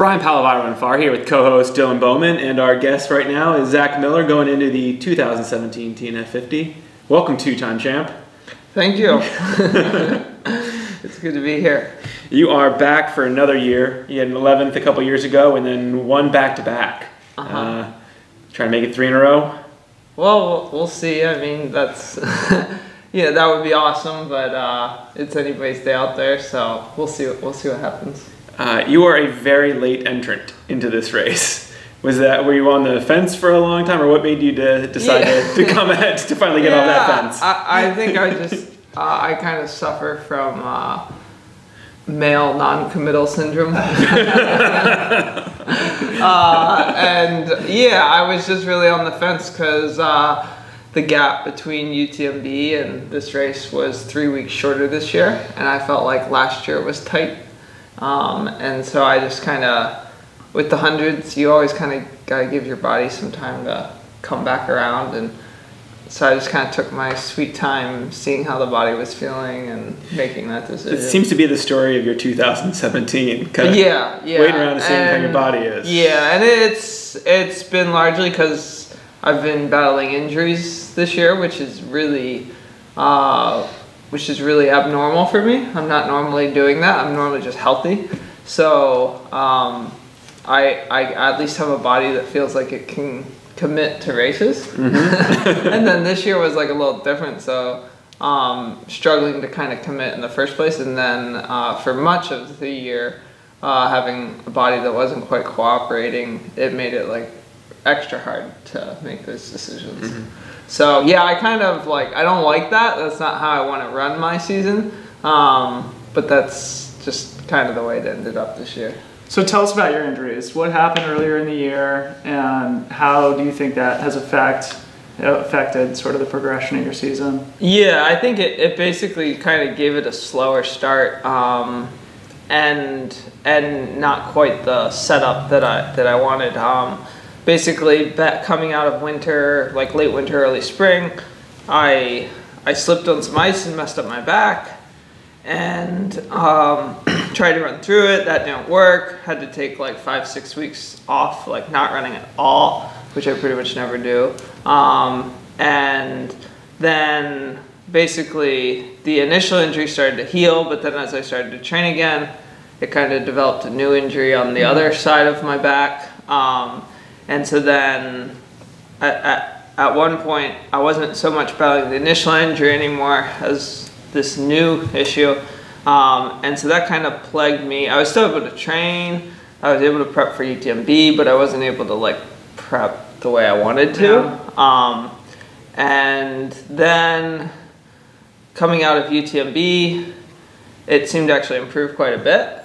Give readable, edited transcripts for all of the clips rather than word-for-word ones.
Brian Palavaro here with co-host Dylan Bowman, and our guest right now is Zach Miller going into the 2017 TNF 50. Welcome, two-time champ. Thank you. It's good to be here. You are back for another year. You had an 11th a couple years ago and then one back-to-back. Trying to make it 3 in a row? Well, we'll see. I mean, that's yeah, that would be awesome, but it's anybody's day out there, so we'll see what happens. You are a very late entrant into this race. Were you on the fence for a long time, or what made you decide to come ahead to finally get off that fence? I think I kind of suffer from male non-committal syndrome. And yeah, I was just really on the fence because the gap between UTMB and this race was 3 weeks shorter this year, and I felt like last year it was tight. And so I just kind of, with the hundreds, you always kind of got to give your body some time to come back around, and so I just kind of took my sweet time seeing how the body was feeling and making that decision. It seems to be the story of your 2017, kind of waiting around to see how your body is. Yeah, and it's been largely because I've been battling injuries this year, which is really abnormal for me. I'm not normally doing that. I'm normally just healthy. So I at least have a body that feels like it can commit to races. Mm-hmm. And then this year was like a little different. So struggling to kind of commit in the first place. And then for much of the year, having a body that wasn't quite cooperating, it made it like extra hard to make those decisions. Mm-hmm. So yeah, I kind of I don't like that. That's not how I want to run my season. But that's just kind of the way it ended up this year. So tell us about your injuries. What happened earlier in the year, and how do you think that has affected sort of the progression of your season? Yeah, I think it basically kind of gave it a slower start, and not quite the setup that I wanted. Basically, coming out of winter, like late winter, early spring, I slipped on some ice and messed up my back, and tried to run through it. That didn't work. Had to take like 5-6 weeks off, like not running at all, which I pretty much never do. And then basically the initial injury started to heal, but then as I started to train again, it kind of developed a new injury on the other side of my back. And so then at one point, I wasn't so much battling the initial injury anymore as this new issue. And so that kind of plagued me. I was still able to train. I was able to prep for UTMB, but I wasn't able to prep the way I wanted to. Yeah. And then coming out of UTMB, it seemed to actually improve quite a bit.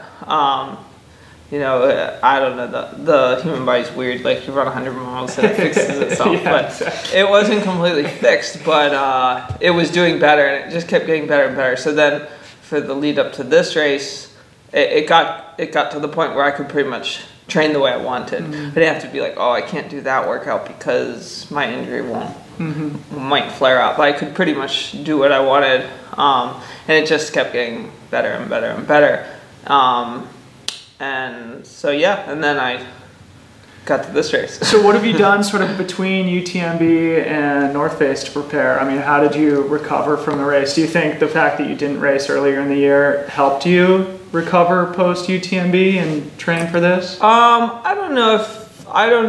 You know, I don't know, the human body's weird, like you run 100 miles and it fixes itself, yeah, but exactly. It wasn't completely fixed, but it was doing better, and it just kept getting better and better. So then for the lead up to this race, it got to the point where I could pretty much train the way I wanted. Mm-hmm. I didn't have to be like, oh, I can't do that workout because my injury might flare up. I could pretty much do what I wanted, and it just kept getting better and better and better. And so yeah, and then I got to this race. So what have you done sort of between UTMB and North Face to prepare? I mean, how did you recover from the race? Do you think the fact that you didn't race earlier in the year helped you recover post UTMB and train for this? I don't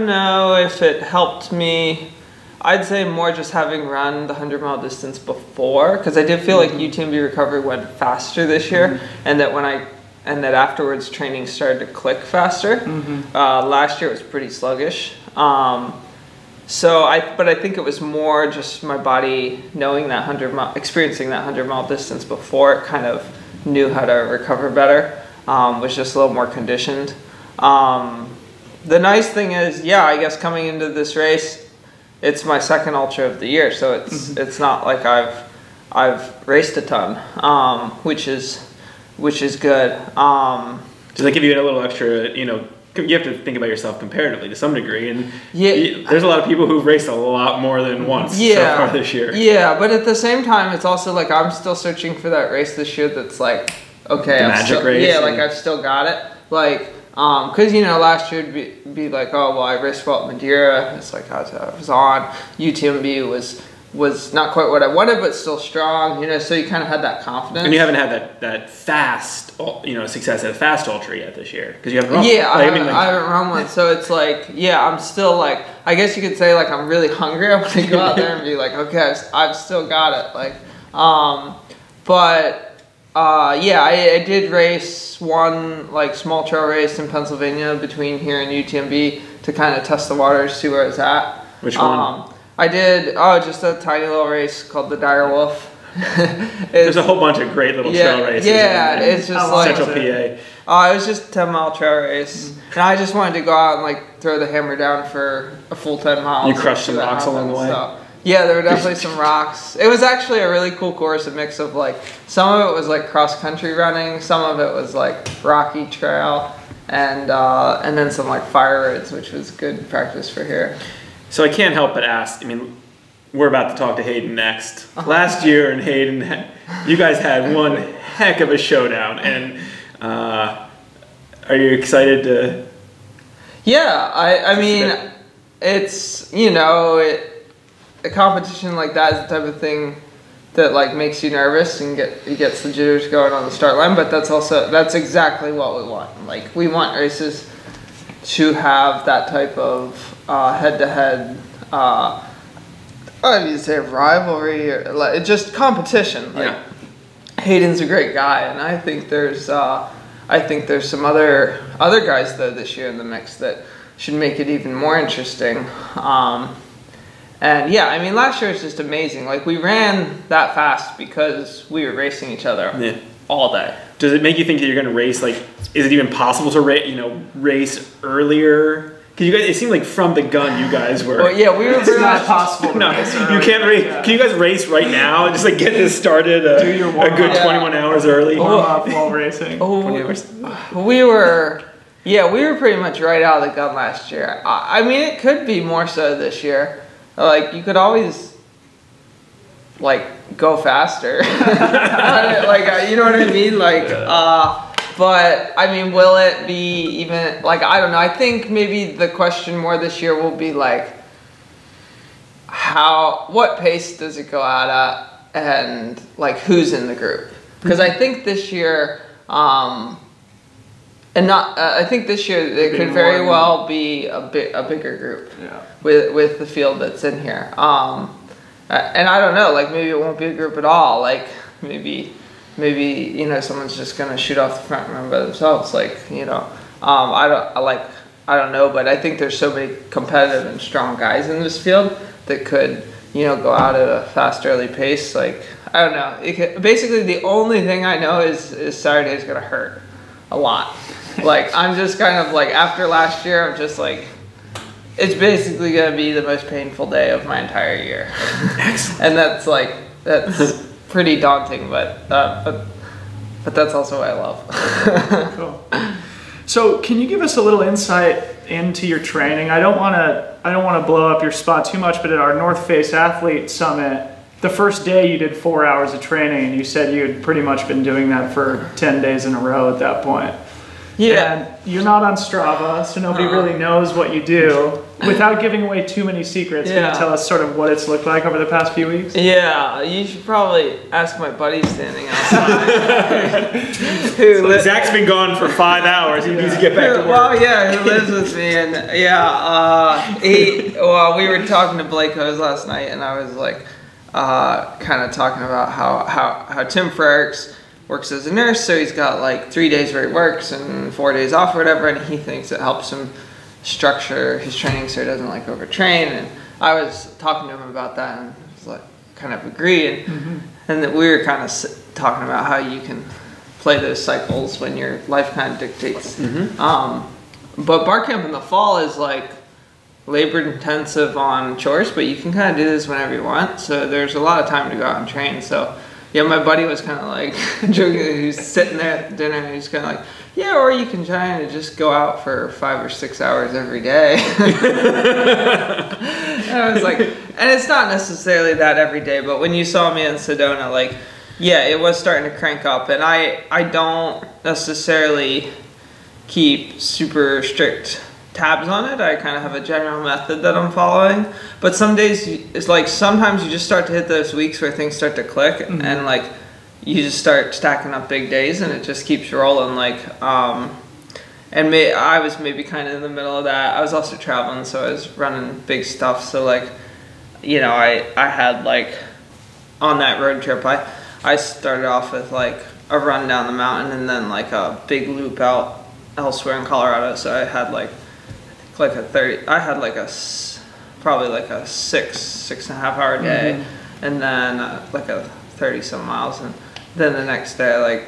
know if it helped me. I'd say more just having run the 100-mile distance before, because I did feel like UTMB recovery went faster this year, and that afterwards training started to click faster. Last year it was pretty sluggish. But I think it was more just my body knowing that experiencing that 100-mile distance before it kind of knew how to recover better, was just a little more conditioned. The nice thing is, yeah, I guess coming into this race, it's my second ultra of the year, so it's not like I've raced a ton, which is good. Does that give you a little extra, you have to think about yourself comparatively to some degree, and there's a lot of people who've raced a lot more than once so far this year. Yeah, but at the same time, it's also like I'm still searching for that race this year that's like, okay, the magic race. Yeah, like I've still got it. Like Because, you know, last year it'd be like, oh, well, I raced well at Madeira. It's like I was on. UTMB was not quite what I wanted, but still strong, you know, so you kind of had that confidence. And you haven't had that fast, you know, success at a fast ultra yet this year, because you haven't run. Yeah, I haven't run one, so it's like, yeah, I'm still like, I guess you could say like I'm really hungry. I want to go out there and be like, okay, I've still got it, like, yeah, I did race one like small trail race in Pennsylvania between here and UTMB to kind of test the waters, see where it's at. Which one? I did, just a tiny little race called the Dire Wolf. There's a whole bunch of great little trail races. Yeah, it's just like Central PA. It was just a 10-mile trail race, and I just wanted to go out and like throw the hammer down for a full 10 miles. You crushed some rocks along the way. So, yeah, there were definitely some rocks. It was actually a really cool course, a mix of like, some of it was like cross-country running, some of it was like rocky trail, and then some like fire roads, which was good practice for here. So I can't help but ask, I mean, we're about to talk to Hayden next. Last year in Hayden, you guys had one heck of a showdown, and are you excited to? Yeah, I mean, it's, you know, a competition like that is the type of thing that like makes you nervous and gets the jitters going on the start line, but that's exactly what we want. Like, we want races to have that type of head-to-head, I mean, say rivalry or like just competition. Like, yeah. Hayden's a great guy, and I think there's some other guys though this year in the mix that should make it even more interesting. And yeah, I mean, last year was just amazing. Like, we ran that fast because we were racing each other all day. Does it make you think that you're going to race? Like, is it even possible to race earlier? Because you guys, it seemed like from the gun you guys were. Well, yeah, we were. It's not possible. No, you can't race. Yeah. Can you guys race right now and just like get this started a good 21 hours early? Warm up while racing. 20 hours. We were pretty much right out of the gun last year. I mean, it could be more so this year. Like, you could always like go faster. Like, you know what I mean? Like, but I mean, will it be even, like, I don't know. I think maybe the question more this year will be like, what pace does it go out at, and like who's in the group? Because I think this year, I think this year it could very well be a bigger group with the field that's in here. And I don't know, like, maybe it won't be a group at all. Like, maybe you know, someone's just gonna shoot off the front row by themselves. Like, you know, I don't know, but I think there's so many competitive and strong guys in this field that could, you know, go out at a fast early pace. Like, I don't know. Basically, the only thing I know is Saturday is gonna hurt a lot. Like, I'm just kind of like, after last year, I'm just like, it's basically gonna be the most painful day of my entire year. Excellent. And that's pretty daunting, but that's also what I love. Cool. So, can you give us a little insight into your training? I don't want to blow up your spot too much, but at our North Face Athlete Summit, the first day you did 4 hours of training, and you said you had pretty much been doing that for 10 days in a row at that point. Yeah. And you're not on Strava, so nobody really knows what you do. Without giving away too many secrets, can you tell us sort of what it's looked like over the past few weeks? Yeah, you should probably ask my buddy standing outside. Zach's been gone for 5 hours. He needs to get back to work. Well, yeah, who lives with me, and we were talking to Blake Hose last night, and I was like, kind of talking about how Tim Frericks works as a nurse, so he's got like 3 days where he works and 4 days off or whatever, and he thinks it helps him structure his training so he doesn't like overtrain. And I was talking to him about that, and was like, kind of agree, and that we were kind of talking about how you can play those cycles when your life kind of dictates. But bar camp in the fall is like labor intensive on chores, but you can kind of do this whenever you want, so there's a lot of time to go out and train. So yeah, my buddy was kind of like joking. He was sitting there at dinner, and he's kind of like, yeah, or you can try and just go out for 5 or 6 hours every day. And I was like, and it's not necessarily that every day, but when you saw me in Sedona, like, yeah, it was starting to crank up, and I don't necessarily keep super strict tabs on it. I kind of have a general method that I'm following, but some days it's like sometimes you just start to hit those weeks where things start to click, and like you just start stacking up big days, and it just keeps rolling. Like I was maybe kind of in the middle of that. I was also traveling, so I was running big stuff. So like, you know, I had like on that road trip, I started off with like a run down the mountain and then like a big loop out elsewhere in Colorado. So I had like a 30, I had like probably like a 6.5 hour day, and then like a 30 some miles, and then the next day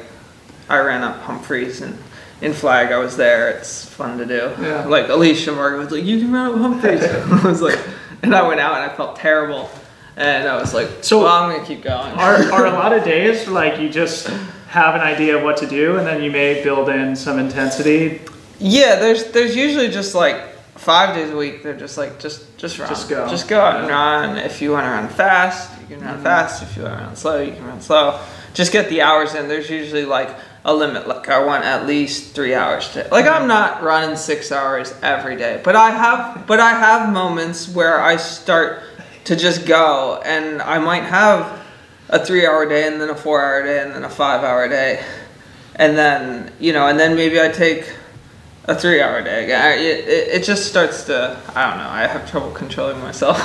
I ran up Humphreys, and in Flag I was there. It's fun to do. Yeah. Like Alicia Morgan was like, you can run up Humphreys. I was like, and I went out and I felt terrible, and I was like, so well, I'm gonna keep going. Are a lot of days like you just have an idea of what to do and then you may build in some intensity? Yeah, there's usually just like 5 days a week. They're just like just run. Just go out and run. If you want to run fast, you can run fast. If you want to run slow, you can run slow. Just get the hours in. There's usually like a limit. Like I want at least 3 hours to. Like I'm not running 6 hours every day, but I have moments where I start to just go, and I might have a 3 hour day, and then a 4 hour day, and then a 5 hour day, and then and then maybe I take a 3 hour day. It just starts to, I don't know, I have trouble controlling myself.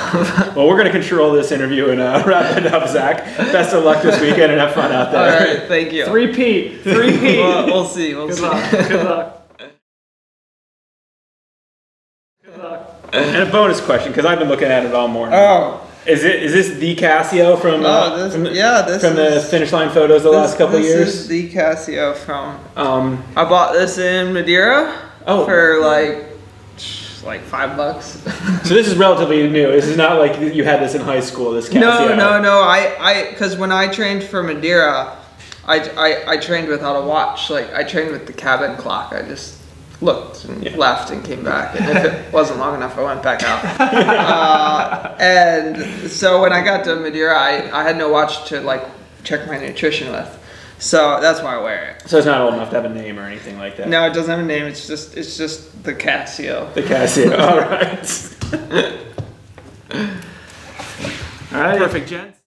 Well, we're going to control this interview and wrap it up, Zach. Best of luck this weekend and have fun out there. All right, thank you. 3P. Well, we'll see. Good luck. Good luck. Good luck. And a bonus question, because I've been looking at it all morning. Oh. Is this the Casio from the finish line photos the last couple of years? This is the Casio from. I bought this in Madeira for like $5. So this is relatively new. This is not like you had this in high school. This Casio. No. Because when I trained for Madeira, I trained without a watch. Like I trained with the cabin clock. I just looked and left and came back, and if it wasn't long enough I went back out. And so when I got to Madeira, I had no watch to like check my nutrition with, so that's why I wear it. So it's not old enough to have a name or anything like that? No, it doesn't have a name. It's just the Casio. The Casio. All right. All right. Perfect, gents.